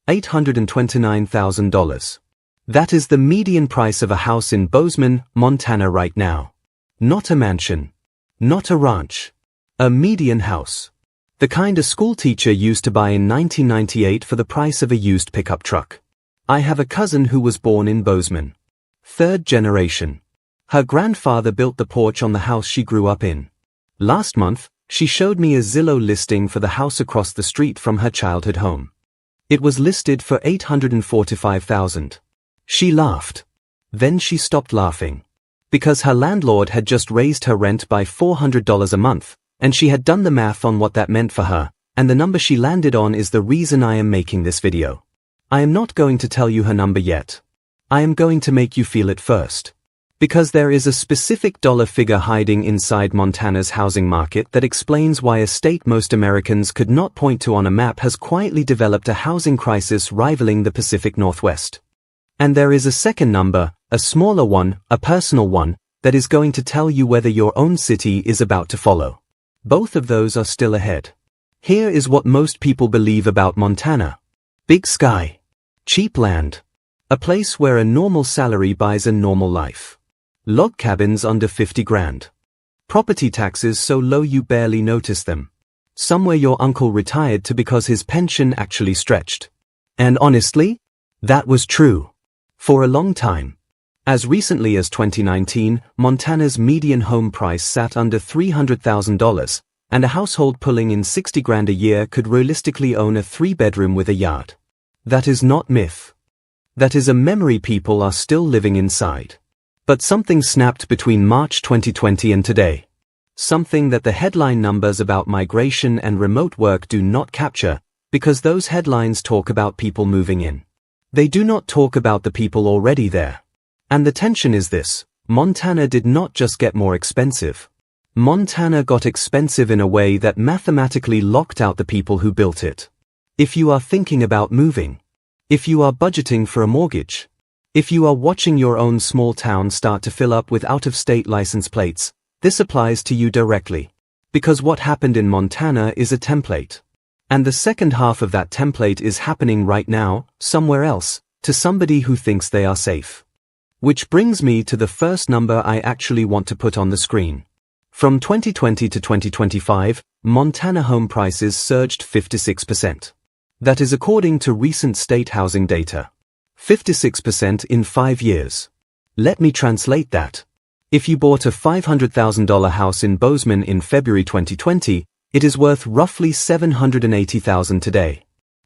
$829,000. That is the median price of a house in Bozeman, Montana right now. Not a mansion. Not a ranch. A median house. The kind a schoolteacher used to buy in 1998 for the price of a used pickup truck. I have a cousin who was born in Bozeman. Third generation. Her grandfather built the porch on the house she grew up in. Last month, she showed me a Zillow listing for the house across the street from her childhood home. It was listed for $845,000. She laughed. Then she stopped laughing. Because her landlord had just raised her rent by $400 a month, and she had done the math on what that meant for her, and the number she landed on is the reason I am making this video. I am not going to tell you her number yet. I am going to make you feel it first. Because there is a specific dollar figure hiding inside Montana's housing market that explains why a state most Americans could not point to on a map has quietly developed a housing crisis rivaling the Pacific Northwest. And there is a second number, a smaller one, a personal one, that is going to tell you whether your own city is about to follow. Both of those are still ahead. Here is what most people believe about Montana. Big sky. Cheap land. A place where a normal salary buys a normal life. Log cabins under 50 grand. Property taxes so low you barely notice them. Somewhere your uncle retired to because his pension actually stretched. And honestly, that was true. For a long time. As recently as 2019, Montana's median home price sat under $300,000, and a household pulling in 60 grand a year could realistically own a 3-bedroom with a yard. That is not myth. That is a memory people are still living inside. But something snapped between March 2020 and today. Something that the headline numbers about migration and remote work do not capture, because those headlines talk about people moving in. They do not talk about the people already there. And the tension is this: Montana did not just get more expensive. Montana got expensive in a way that mathematically locked out the people who built it. If you are thinking about moving, if you are budgeting for a mortgage, if you are watching your own small town start to fill up with out-of-state license plates, this applies to you directly. Because what happened in Montana is a template. And the second half of that template is happening right now, somewhere else, to somebody who thinks they are safe. Which brings me to the first number I actually want to put on the screen. From 2020 to 2025, Montana home prices surged 56%. That is according to recent state housing data. 56% in 5 years. Let me translate that. If you bought a $500,000 house in Bozeman in February 2020, it is worth roughly $780,000 today.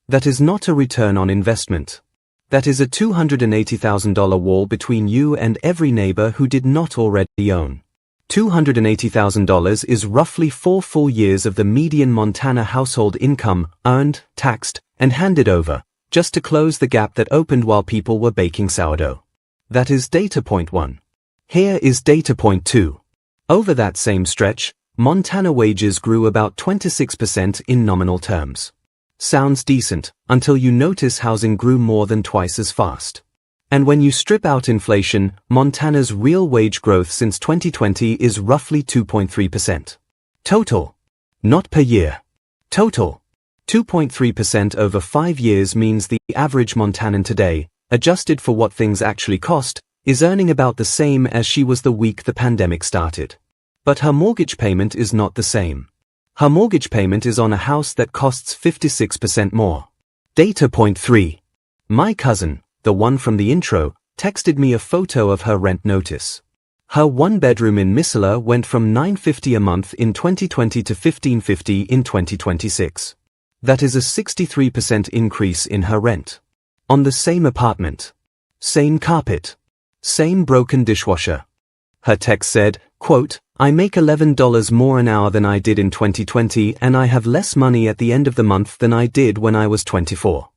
That is not a return on investment. That is a $280,000 wall between you and every neighbor who did not already own. $280,000 is roughly 4 full years of the median Montana household income, earned, taxed, and handed over, just to close the gap that opened while people were baking sourdough. That is data point 1. Here is data point 2. Over that same stretch, Montana wages grew about 26% in nominal terms. Sounds decent, until you notice housing grew more than twice as fast. And when you strip out inflation, Montana's real wage growth since 2020 is roughly 2.3%. Total. Not per year. Total. 2.3% over 5 years means the average Montanan today, adjusted for what things actually cost, is earning about the same as she was the week the pandemic started. But her mortgage payment is not the same. Her mortgage payment is on a house that costs 56% more. Data point 3. My cousin, the one from the intro, texted me a photo of her rent notice. Her 1-bedroom in Missoula went from $950 a month in 2020 to $1,550 in 2026. That is a 63% increase in her rent. On the same apartment. Same carpet. Same broken dishwasher. Her text said, quote, "I make $11 more an hour than I did in 2020 and I have less money at the end of the month than I did when I was 24.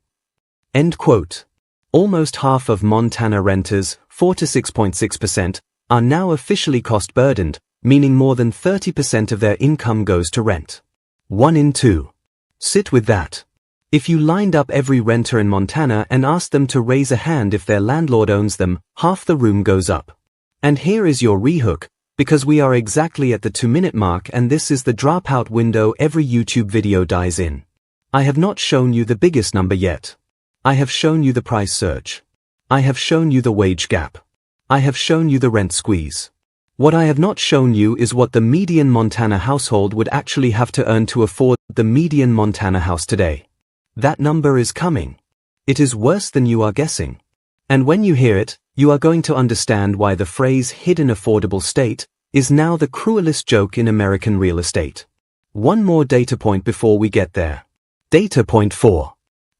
End quote. Almost half of Montana renters, 4 to 6.6%, are now officially cost-burdened, meaning more than 30% of their income goes to rent. 1 in 2. Sit with that. If you lined up every renter in Montana and asked them to raise a hand if their landlord owns them, half the room goes up. And here is your rehook, because we are exactly at the 2-minute mark and this is the dropout window every YouTube video dies in. I have not shown you the biggest number yet. I have shown you the price surge. I have shown you the wage gap. I have shown you the rent squeeze. What I have not shown you is what the median Montana household would actually have to earn to afford the median Montana house today. That number is coming. It is worse than you are guessing. And when you hear it, you are going to understand why the phrase hidden affordable state is now the cruelest joke in American real estate. One more data point before we get there. Data point 4.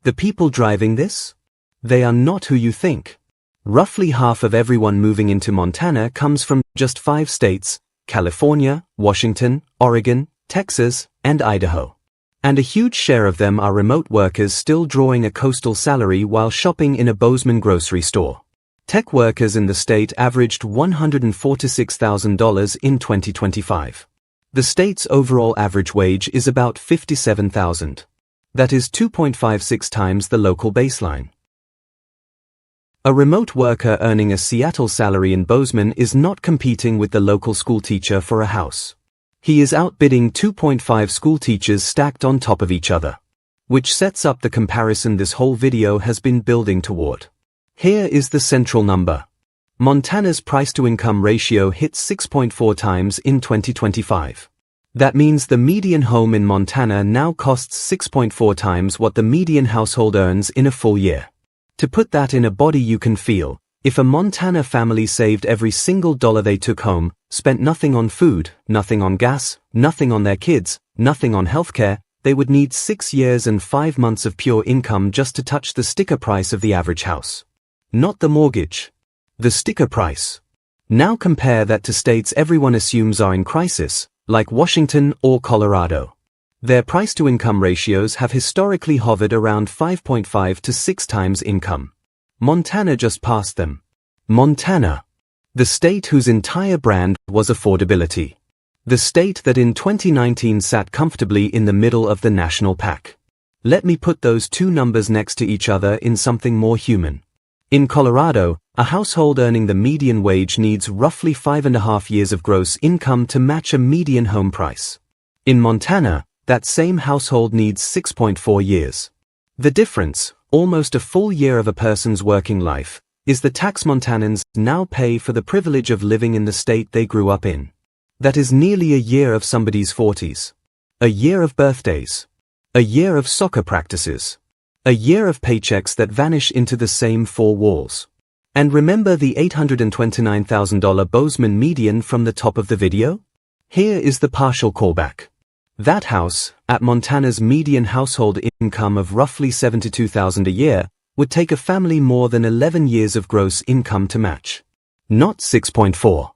The people driving this? They are not who you think. Roughly half of everyone moving into Montana comes from just 5 states: California, Washington, Oregon, Texas, and Idaho. And a huge share of them are remote workers still drawing a coastal salary while shopping in a Bozeman grocery store. Tech workers in the state averaged $146,000 in 2025. The state's overall average wage is about $57,000. That is 2.56 times the local baseline. A remote worker earning a Seattle salary in Bozeman is not competing with the local school teacher for a house. He is outbidding 2.5 school teachers stacked on top of each other. Which sets up the comparison this whole video has been building toward. Here is the central number. Montana's price-to-income ratio hit 6.4 times in 2025. That means the median home in Montana now costs 6.4 times what the median household earns in a full year. To put that in a body you can feel, if a Montana family saved every single dollar they took home, spent nothing on food, nothing on gas, nothing on their kids, nothing on healthcare, they would need 6 years and 5 months of pure income just to touch the sticker price of the average house. Not the mortgage. The sticker price. Now compare that to states everyone assumes are in crisis, like Washington or Colorado. Their price-to-income ratios have historically hovered around 5.5 to 6 times income. Montana just passed them. Montana. The state whose entire brand was affordability. The state that in 2019 sat comfortably in the middle of the national pack. Let me put those two numbers next to each other in something more human. In Colorado, a household earning the median wage needs roughly 5.5 years of gross income to match a median home price. In Montana, that same household needs 6.4 years. The difference, almost a full year of a person's working life, is the tax Montanans now pay for the privilege of living in the state they grew up in. That is nearly a year of somebody's 40s. A year of birthdays. A year of soccer practices. A year of paychecks that vanish into the same 4 walls. And remember the $829,000 Bozeman median from the top of the video? Here is the partial callback. That house, at Montana's median household income of roughly $72,000 a year, would take a family more than 11 years of gross income to match. Not 6.4.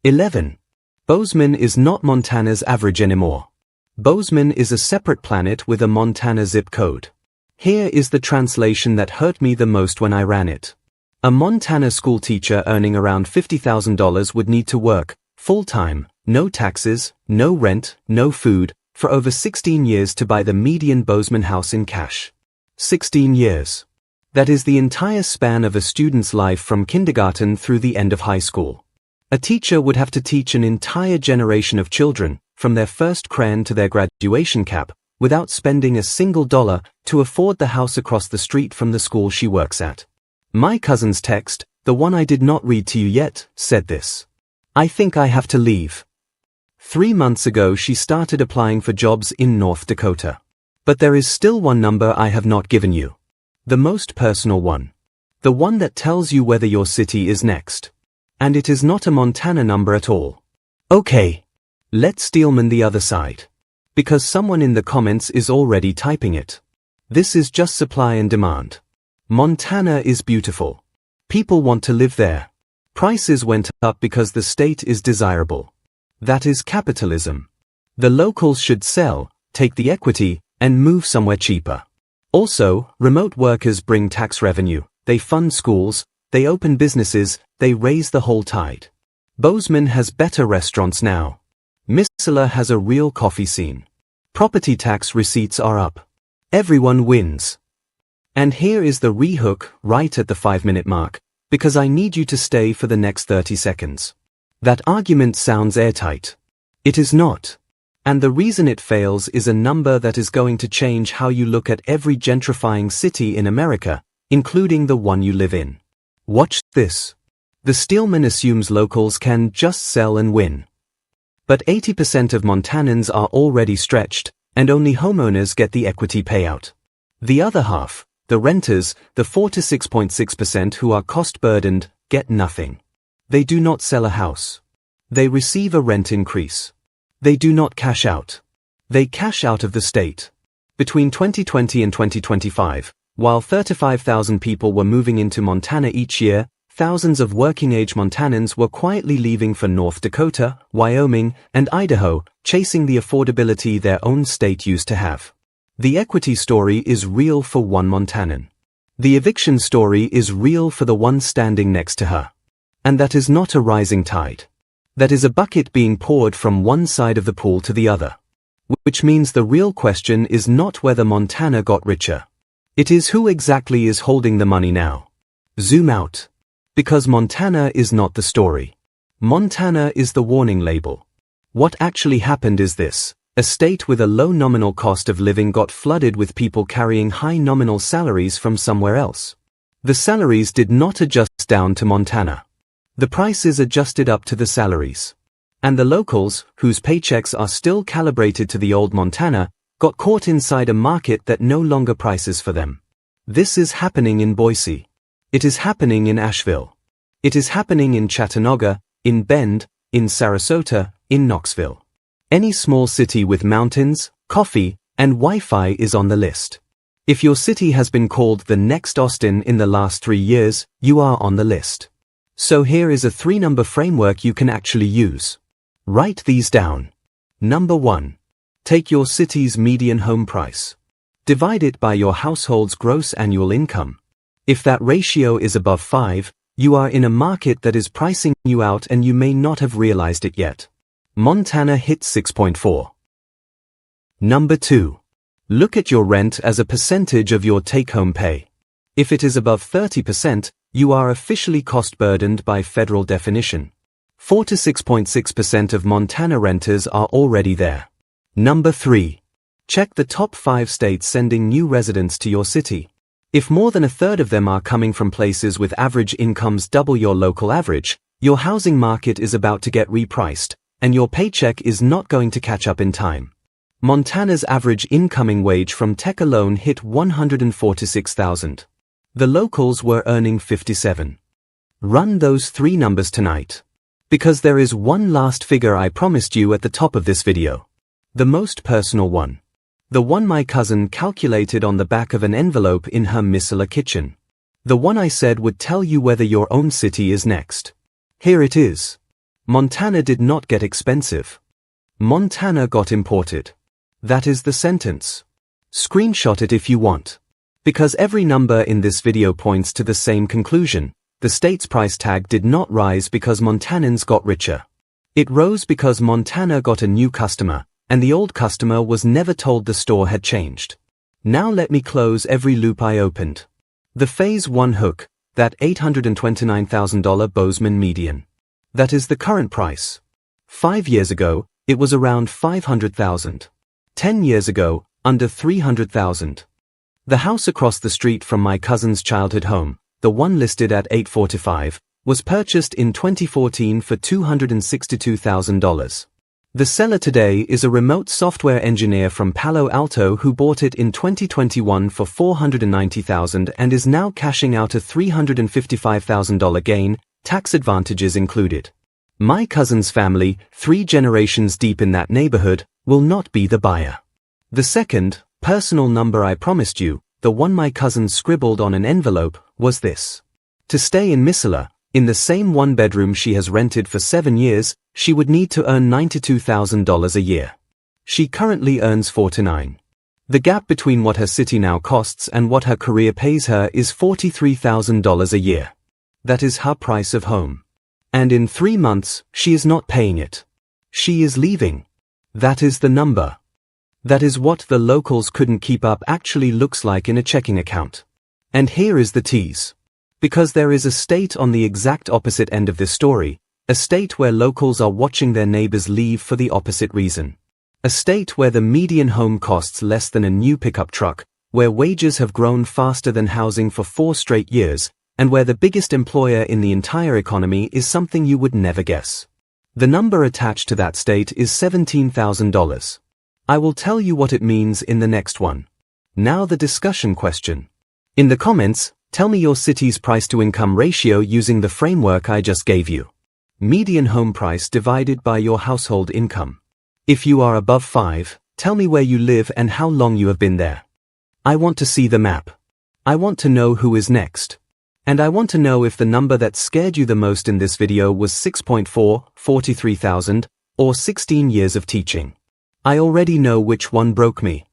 11. Bozeman is not Montana's average anymore. Bozeman is a separate planet with a Montana zip code. Here is the translation that hurt me the most when I ran it. A Montana school teacher earning around $50,000 would need to work, full-time, no taxes, no rent, no food, for over 16 years to buy the median Bozeman house in cash. 16 years. That is the entire span of a student's life from kindergarten through the end of high school. A teacher would have to teach an entire generation of children, from their first crayon to their graduation cap, without spending a single dollar to afford the house across the street from the school she works at. My cousin's text, the one I did not read to you yet, said this. I think I have to leave. 3 months ago she started applying for jobs in North Dakota. But there is still one number I have not given you. The most personal one. The one that tells you whether your city is next. And it is not a Montana number at all. Okay. Let's Steelman the other side. Because someone in the comments is already typing it. This is just supply and demand. Montana is beautiful. People want to live there. Prices went up because the state is desirable. That is capitalism. The locals should sell, take the equity, and move somewhere cheaper. Also, remote workers bring tax revenue, they fund schools, they open businesses, they raise the whole tide. Bozeman has better restaurants now. Missoula has a real coffee scene. Property tax receipts are up. Everyone wins. And here is the rehook right at the 5-minute mark, because I need you to stay for the next 30 seconds. That argument sounds airtight. It is not. And the reason it fails is a number that is going to change how you look at every gentrifying city in America, including the one you live in. Watch this. The Steelman assumes locals can just sell and win. But 80% of Montanans are already stretched, and only homeowners get the equity payout. The other half, the renters, the 4 to 6.6% who are cost-burdened, get nothing. They do not sell a house. They receive a rent increase. They do not cash out. They cash out of the state. Between 2020 and 2025, while 35,000 people were moving into Montana each year, thousands of working-age Montanans were quietly leaving for North Dakota, Wyoming, and Idaho, chasing the affordability their own state used to have. The equity story is real for one Montanan. The eviction story is real for the one standing next to her. And that is not a rising tide. That is a bucket being poured from one side of the pool to the other. Which means the real question is not whether Montana got richer. It is who exactly is holding the money now. Zoom out. Because Montana is not the story. Montana is the warning label. What actually happened is this: a state with a low nominal cost of living got flooded with people carrying high nominal salaries from somewhere else. The salaries did not adjust down to Montana. The prices adjusted up to the salaries. And the locals, whose paychecks are still calibrated to the old Montana, got caught inside a market that no longer prices for them. This is happening in Boise. It is happening in Asheville. It is happening in Chattanooga, in Bend, in Sarasota, in Knoxville. Any small city with mountains, coffee, and Wi-Fi is on the list. If your city has been called the next Austin in the last 3 years, you are on the list. So here is a 3-number framework you can actually use. Write these down. Number 1. Take your city's median home price. Divide it by your household's gross annual income. If that ratio is above 5, you are in a market that is pricing you out and you may not have realized it yet. Montana hit 6.4. Number 2. Look at your rent as a percentage of your take-home pay. If it is above 30%, you are officially cost-burdened by federal definition. 4 to 6.6% of Montana renters are already there. Number 3. Check the top 5 states sending new residents to your city. If more than a third of them are coming from places with average incomes double your local average, your housing market is about to get repriced, and your paycheck is not going to catch up in time. Montana's average incoming wage from tech alone hit $146,000. The locals were earning $57,000. Run those 3 numbers tonight. Because there is one last figure I promised you at the top of this video. The most personal one. The one my cousin calculated on the back of an envelope in her Missile kitchen. The one I said would tell you whether your own city is next. Here it is. Montana did not get expensive. Montana got imported. That is the sentence. Screenshot it if you want. Because every number in this video points to the same conclusion. The state's price tag did not rise because Montanans got richer. It rose because Montana got a new customer, and the old customer was never told the store had changed. Now let me close every loop I opened. The Phase 1 hook, that $829,000 Bozeman median. That is the current price. 5 years ago, it was around $500,000. 10 years ago, under $300,000. The house across the street from my cousin's childhood home, the one listed at $845, was purchased in 2014 for $262,000. The seller today is a remote software engineer from Palo Alto who bought it in 2021 for $490,000 and is now cashing out a $355,000 gain, tax advantages included. My cousin's family, 3 generations deep in that neighborhood, will not be the buyer. The second, personal number I promised you, the one my cousin scribbled on an envelope, was this. To stay in Missoula, in the same 1-bedroom she has rented for 7 years, she would need to earn $92,000 a year. She currently earns $49,000. The gap between what her city now costs and what her career pays her is $43,000 a year. That is her price of home. And in 3 months, she is not paying it. She is leaving. That is the number. That is what the locals couldn't keep up actually looks like in a checking account. And here is the tease. Because there is a state on the exact opposite end of this story, a state where locals are watching their neighbors leave for the opposite reason. A state where the median home costs less than a new pickup truck, where wages have grown faster than housing for 4 straight years, and where the biggest employer in the entire economy is something you would never guess. The number attached to that state is $17,000. I will tell you what it means in the next one. Now the discussion question. In the comments, tell me your city's price-to-income ratio using the framework I just gave you. Median home price divided by your household income. If you are above 5, tell me where you live and how long you have been there. I want to see the map. I want to know who is next. And I want to know if the number that scared you the most in this video was 6.4, 43,000, or 16 years of teaching. I already know which one broke me.